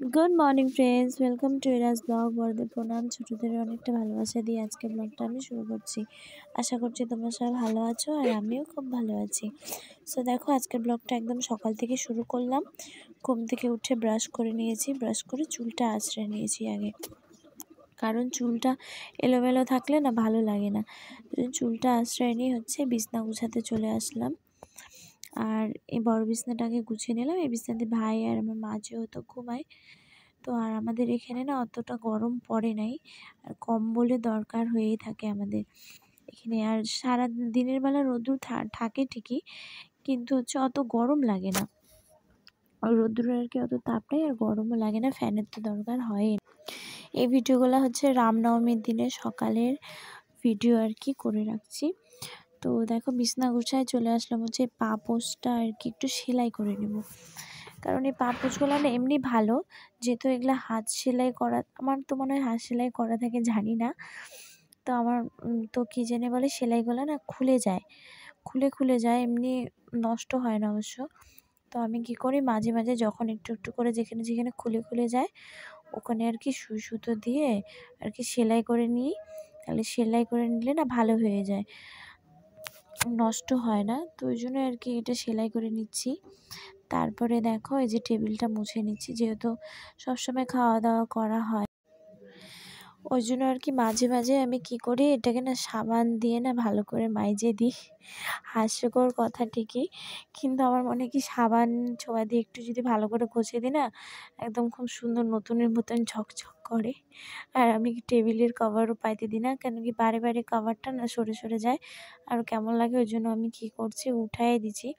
Good morning friends, welcome to এরাস blog. বড়দের প্রণাম, ছোটদের অনেকটা ভালোবাসা দিয়ে আজকে ব্লগটা আমি শুরু করছি। আশা করছি তোমরা সবাই ভালো আছো আর আমিও খুব ভালো আছি। সো দেখো, আজকের ব্লগটা একদম সকাল থেকে শুরু করলাম। ঘুম থেকে উঠে ব্রাশ করে নিয়েছি, ব্রাশ করে চুলটা আঁচড়ে নিয়েছি আগে, কারণ চুলটা এলোমেলো থাকলে না ভালো লাগে না। চুলটা আঁচড়ে নিয়ে বিছনা গুছাতে চলে আসলাম। আর এই বড় বিছনাটাকে গুছিয়ে নিলাম। এই বিছনাতে ভাই আর আমার মা যেহেতু ঘুমায়, তো আর আমাদের এখানে না অতটা গরম পড়ে নাই, আর কম্বলের দরকার হয়েই থাকে আমাদের এখানে। আর সারা দিনের বেলা রোদ্দুর থাকে ঠিকই, কিন্তু অত গরম লাগে না। রোদ্দুরের আর কি অত তাপ নেই, আর গরমও লাগে না, ফ্যানের তো দরকার হয়। এই ভিডিওগুলো রামনবমীর দিনে সকালের ভিডিও আর কি করে রাখছি। তো দেখো, বিছনা গুছায় চলে আসলাম পাপোশটা আর কি একটু সেলাই করে নেব, কারণ এই পাপোশগুলো না এমনি ভালো, যেহেতু এগুলো হাত সেলাই করা। আমার তো মনে হয় হাত সেলাই করা থাকে, জানি না। তো আমার তো কী জেনে বলে, সেলাইগুলো না খুলে যায়, এমনি নষ্ট হয় না অবশ্য। তো আমি কি করি, মাঝে মাঝে যখন একটু একটু করে যেখানে যেখানে খুলে যায় ওখানে আর কি সুই সুতো দিয়ে আর কি সেলাই করে নিই। তাহলে সেলাই করে নিলে না ভালো হয়ে যায়, নষ্ট হয় না। তো ওই জন্য আর কি এটা সেলাই করে নিচ্ছি। তারপরে দেখো, এই যে টেবিলটা মুছে নিচ্ছি, যেহেতু সবসময় খাওয়া দাওয়া করা হয়, ওই জন্য আর কি মাঝে মাঝে আমি কি করি, এটাকে না সাবান দিয়ে না ভালো করে মাইজে দিই। হাস্যকর কথা ঠিকই, কিন্তু আমার মনে কি সাবান ছোঁয়া দিয়ে একটু যদি ভালো করে ঘষে দিই না, একদম খুব সুন্দর নতুনের মতন ঝকঝক করে। আর আমি কি টেবিলের কভারও পাইতে দিই না, কেন কি বারে বারে কভারটা না সরে সরে যায় আর কেমন লাগে। ওই জন্য আমি কি করছি, উঠাই দিচ্ছি,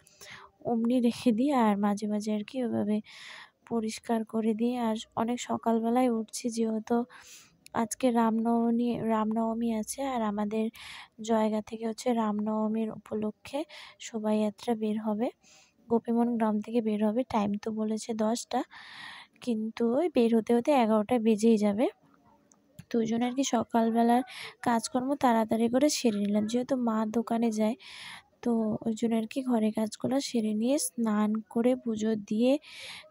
অমনি রেখে দিই। আর মাঝে মাঝে আর কি ওইভাবে পরিষ্কার করে দিই। আর অনেক সকালবেলায় উঠছি, যেহেতু আজকে রামনবমী আছে, আর আমাদের জায়গা থেকে রামনবমীর উপলক্ষে শোভাযাত্রা বের হবে, গোপীমোহন গ্রাম থেকে বের হবে। টাইম তো বলেছে 10টা, কিন্তু ওই বের হতে হতে 11টা বেজেই যাবে। তো ওই জন্য আর কি সকালবেলার কাজকর্ম তাড়াতাড়ি করে সেরে নিলাম, যেহেতু মা দোকানে যায়। তো ওই জন্য আর কি ঘরের কাজগুলো সেরে নিয়ে স্নান করে পুজো দিয়ে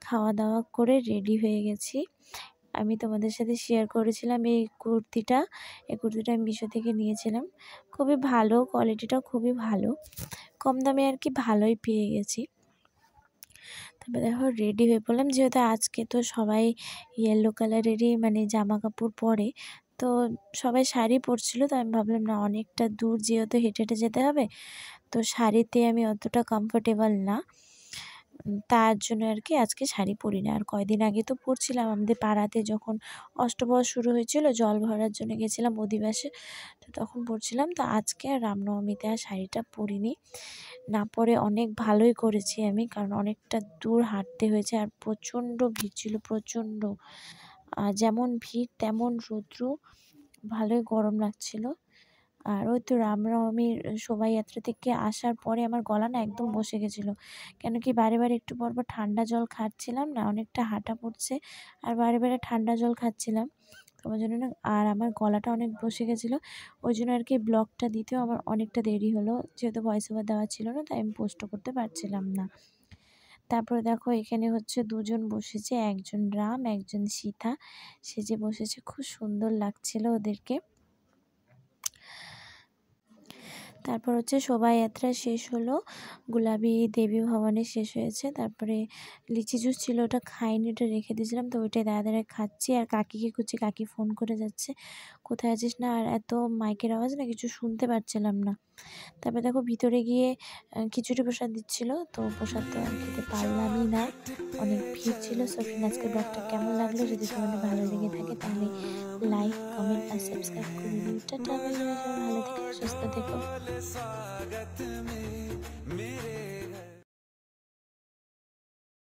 খাওয়া দাওয়া করে রেডি হয়ে গেছি। আমি তোমাদের সাথে শেয়ার করেছিলাম এই কুর্তিটা আমি মিশো থেকে নিয়েছিলাম। খুবই ভালো, কোয়ালিটিটাও খুবই ভালো, কম দামে আর কি ভালোই পেয়ে গেছি। তবে দেখো, রেডি হয়ে পড়লাম, যেহেতু আজকে তো সবাই ইয়েলো কালারেরই জামা কাপড় পরে। তো সবাই শাড়ি পরছিল, তো আমি ভাবলাম না, অনেকটা দূর যেহেতু হেঁটে হেঁটে যেতে হবে, তো শাড়িতে আমি অতটা কমফোর্টেবল না, তার জন্য আর কি আজকে শাড়ি পরি না। আর কয়দিন আগে তো পরছিলাম, আমাদের পাড়াতে যখন অষ্টপ্রহর শুরু হয়েছিল, জল ভরার জন্য গেছিলাম অধিবাসে, তো তখন পরছিলাম। তো আজকে আর রামনবমীতে আর শাড়িটা পরিনি, না পরে অনেক ভালোই করেছি আমি, কারণ অনেকটা দূর হাঁটতে হয়েছে, আর প্রচণ্ড ভিড় ছিল, প্রচণ্ড। যেমন ভিড় তেমন রৌদ্র, ভালোই গরম লাগছিল। আর ওই তো রামনবমীর শোভাযাত্রা থেকে আসার পরে আমার গলা না একদম বসে গেছিলো, কেন কি বারে বারে একটু পর পর ঠান্ডা জল খাচ্ছিলাম না, অনেকটা হাঁটা পড়ছে, আর বারে বারে ঠান্ডা জল খাচ্ছিলাম, তোমার জন্য না। আর আমার গলাটা অনেক বসে গেছিলো, ওই জন্য আর কি ব্লগটা দিতেও আমার অনেকটা দেরি হলো, যেহেতু ভয়েস ওভার দেওয়া ছিল না, তাই আমি পোস্টও করতে পারছিলাম না। তারপরে দেখো, এখানে দুজন বসেছে, একজন রাম একজন সীতা সেজে বসেছে, খুব সুন্দর লাগছিল ওদেরকে। তারপর শোভাযাত্রা শেষ হলো, গুলাবী দেবী ভবনে শেষ হয়েছে। তারপরে লিচি জুস ছিল, ওটা খাইনি, ওটা রেখে দিয়েছিলাম, তো ওইটাই দাঁড়ায় খাচ্ছি। আর কাকিকে খুঁজছি, কাকি ফোন করে যাচ্ছে, কোথায় আছিস না, আর এত মাইকের আওয়াজ না, কিছু শুনতে পারছিলাম না। তারপরে দেখো, ভিতরে গিয়ে খিচুড়ি প্রসাদ দিচ্ছিল, তো প্রসাদ তো আর খেতে পারলামই না, অনেক ভিড় ছিল। সো ফ্রেন্ড, আজকের ব্লগটা কেমন লাগলো, যদি তোমাদের ভালো লেগে থাকে তাহলে লাইক কমেন্ট আর সাবস্ক্রাইব করে দিও। টাটা, বাই বাই, ভালো থেকো, সুস্থ থেকো।